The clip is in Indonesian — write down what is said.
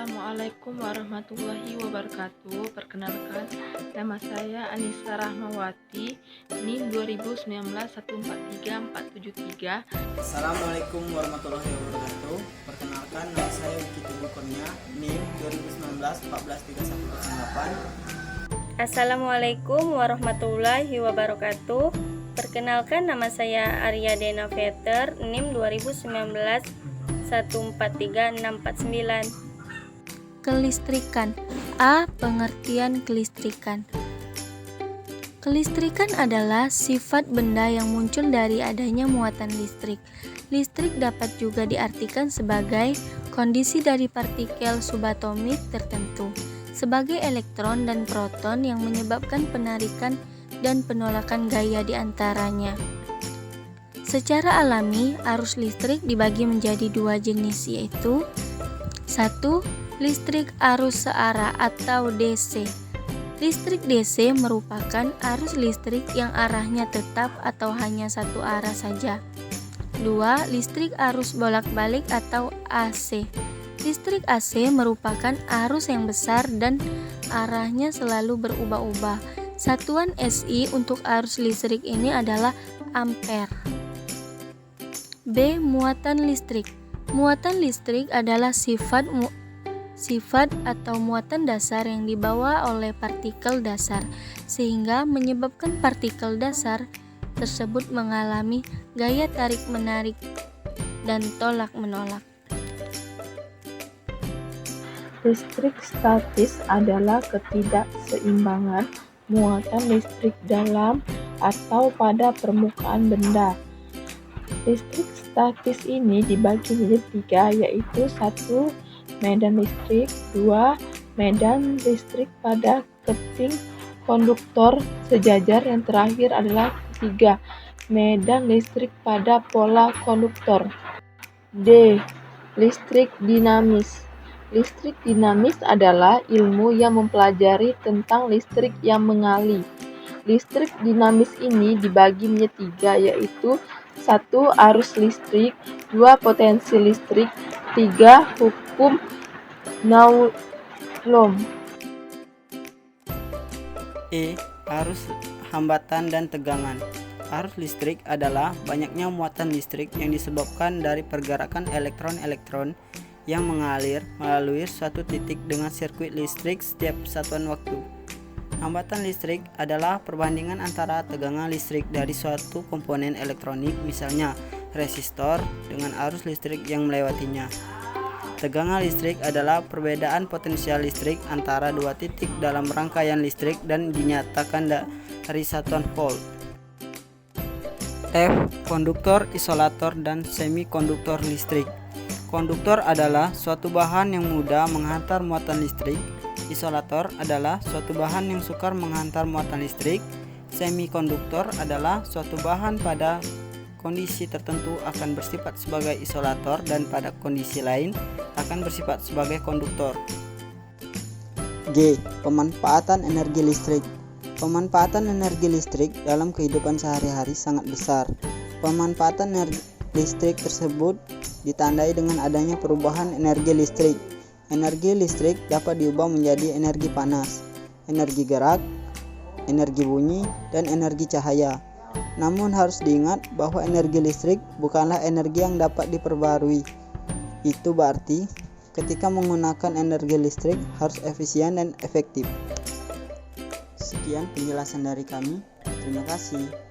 Assalamualaikum warahmatullahi wabarakatuh. Perkenalkan, nama saya Anissa Rahmawati, NIM 2019143473. Assalamualaikum warahmatullahi wabarakatuh. Perkenalkan, nama saya Wiki Kurnia, NIM 2019 Assalamualaikum warahmatullahi wabarakatuh. Perkenalkan, nama saya Arya Dena Veter, NIM 2019143649. Kelistrikan. A. Pengertian kelistrikan. Kelistrikan adalah sifat benda yang muncul dari adanya muatan listrik. Listrik dapat juga diartikan sebagai kondisi dari partikel subatomik tertentu, sebagai elektron dan proton yang menyebabkan penarikan dan penolakan gaya di antaranya. Secara alami, arus listrik dibagi menjadi dua jenis, yaitu 1. Listrik arus searah atau DC. Listrik DC merupakan arus listrik yang arahnya tetap atau hanya satu arah saja. 2. Listrik arus bolak-balik atau AC. Listrik AC merupakan arus yang besar dan arahnya selalu berubah-ubah. Satuan SI untuk arus listrik ini adalah ampere. B. Muatan listrik. Muatan listrik adalah sifat atau muatan dasar yang dibawa oleh partikel dasar, sehingga menyebabkan partikel dasar tersebut mengalami gaya tarik-menarik dan tolak-menolak. Listrik statis adalah ketidakseimbangan muatan listrik dalam atau pada permukaan benda. Listrik statis ini dibagi menjadi tiga, yaitu 1. Medan listrik, 2. Medan listrik pada keping konduktor sejajar, yang terakhir adalah 3. Medan listrik pada pola konduktor. D. Listrik dinamis. Listrik dinamis adalah ilmu yang mempelajari tentang listrik yang mengalir. Listrik dinamis ini dibagi menjadi 3, yaitu 1. Arus listrik, 2. Potensi listrik, 3. Hukum Coulomb. E. Arus hambatan dan tegangan. Arus listrik adalah banyaknya muatan listrik yang disebabkan dari pergerakan elektron-elektron yang mengalir melalui suatu titik dengan sirkuit listrik setiap satuan waktu. Hambatan listrik adalah perbandingan antara tegangan listrik dari suatu komponen elektronik, misalnya resistor, dengan arus listrik yang melewatinya. Tegangan listrik adalah perbedaan potensial listrik antara dua titik dalam rangkaian listrik dan dinyatakan dari satuan volt. F. Konduktor, isolator, dan semikonduktor listrik. Konduktor adalah suatu bahan yang mudah menghantar muatan listrik. Isolator adalah suatu bahan yang sukar menghantar muatan listrik. Semikonduktor adalah suatu bahan pada kondisi tertentu akan bersifat sebagai isolator dan pada kondisi lain akan bersifat sebagai konduktor. G. Pemanfaatan energi listrik. Pemanfaatan energi listrik dalam kehidupan sehari-hari sangat besar. Pemanfaatan energi listrik tersebut ditandai dengan adanya perubahan energi listrik. Energi listrik dapat diubah menjadi energi panas, energi gerak, energi bunyi, dan energi cahaya. Namun harus diingat bahwa energi listrik bukanlah energi yang dapat diperbarui. Itu berarti ketika menggunakan energi listrik harus efisien dan efektif. Sekian penjelasan dari kami. Terima kasih.